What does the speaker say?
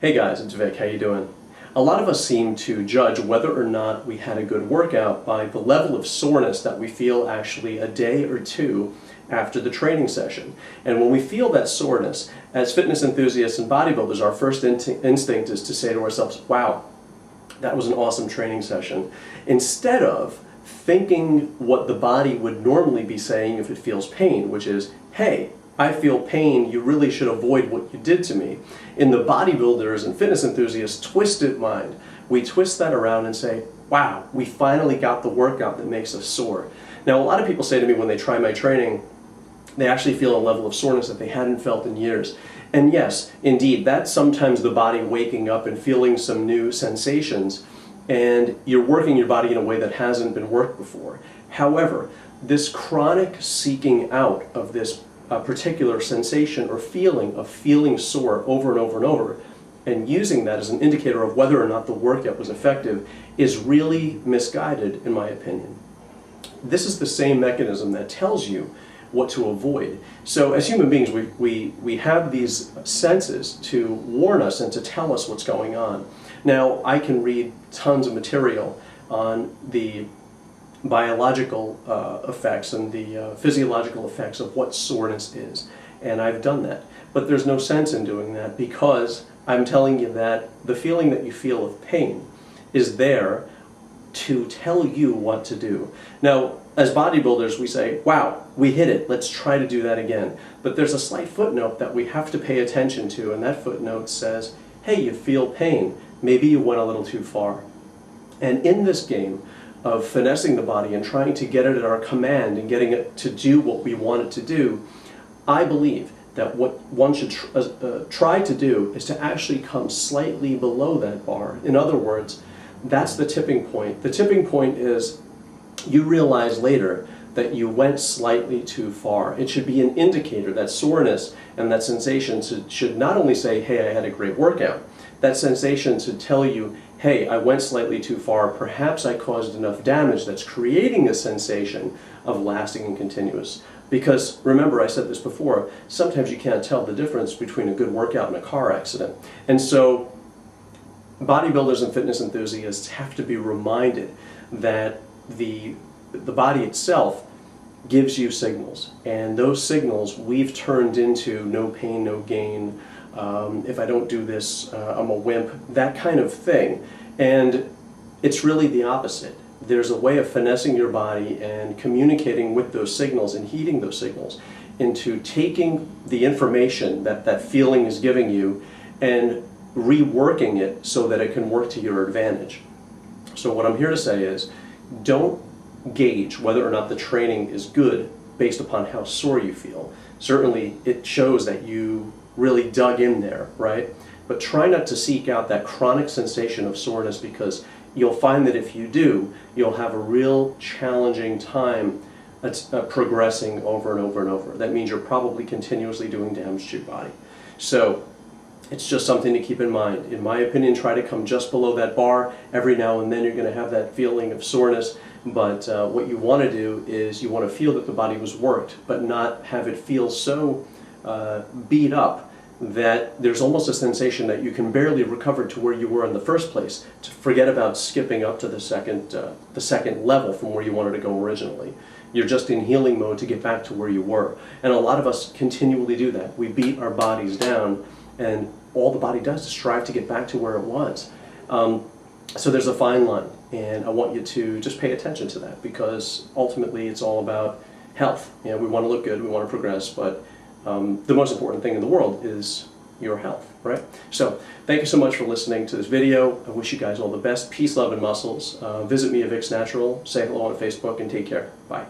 Hey guys, it's Vic. How you doing? A lot of us seem to judge whether or not we had a good workout by the level of soreness that we feel actually a day or two after the training session. And when we feel that soreness, as fitness enthusiasts and bodybuilders, our first instinct is to say to ourselves, wow, that was an awesome training session, instead of thinking what the body would normally be saying if it feels pain, which is, hey, I feel pain, you really should avoid what you did to me. In the bodybuilders and fitness enthusiasts' twisted mind, we twist that around and say, wow, we finally got the workout that makes us sore. Now, a lot of people say to me when they try my training, they actually feel a level of soreness that they hadn't felt in years. And yes, indeed, that's sometimes the body waking up and feeling some new sensations, and you're working your body in a way that hasn't been worked before. However, this chronic seeking out of this particular sensation or feeling of feeling sore over and over and over, and using that as an indicator of whether or not the workout was effective, is really misguided, in my opinion. This is the same mechanism that tells you what to avoid. So as human beings, we have these senses to warn us and to tell us what's going on. Now, I can read tons of material on the biological effects and the physiological effects of what soreness is, and I've done that. But there's no sense in doing that, because I'm telling you that the feeling that you feel of pain is there to tell you what to do. Now, as bodybuilders, we say, wow, we hit it, let's try to do that again. But there's a slight footnote that we have to pay attention to, and that footnote says, hey, you feel pain, maybe you went a little too far. And in this game of finessing the body and trying to get it at our command and getting it to do what we want it to do, I believe that what one should try to do is to actually come slightly below that bar. In other words, that's the tipping point. The tipping point is you realize later that you went slightly too far. It should be an indicator. That soreness and that sensation should not only say, hey, I had a great workout. That sensation should tell you, hey, I went slightly too far, perhaps I caused enough damage that's creating a sensation of lasting and continuous. Because remember, I said this before, sometimes you can't tell the difference between a good workout and a car accident. And so bodybuilders and fitness enthusiasts have to be reminded that the body itself gives you signals, and those signals we've turned into no pain, no gain, if I don't do this, I'm a wimp, that kind of thing. And it's really the opposite. There's a way of finessing your body and communicating with those signals and heeding those signals into taking the information that that feeling is giving you and reworking it so that it can work to your advantage. So what I'm here to say is, don't gauge whether or not the training is good based upon how sore you feel. Certainly it shows that you really dug in there, right? But try not to seek out that chronic sensation of soreness, because you'll find that if you do, you'll have a real challenging time progressing over and over and over. That means you're probably continuously doing damage to your body. So it's just something to keep in mind. In my opinion, try to come just below that bar. Every now and then you're going to have that feeling of soreness, but what you want to do is you want to feel that the body was worked, but not have it feel so beat up that there's almost a sensation that you can barely recover to where you were in the first place, to forget about skipping up to the second level from where you wanted to go originally. You're just in healing mode to get back to where you were. And a lot of us continually do that. We beat our bodies down, and all the body does is strive to get back to where it was. So there's a fine line, and I want you to just pay attention to that, because ultimately it's all about health. You know, we want to look good, we want to progress, but the most important thing in the world is your health, right? So thank you so much for listening to this video. I wish you guys all the best. Peace, love, and muscles. Visit me at Vic's Natural. Say hello on Facebook, and take care. Bye.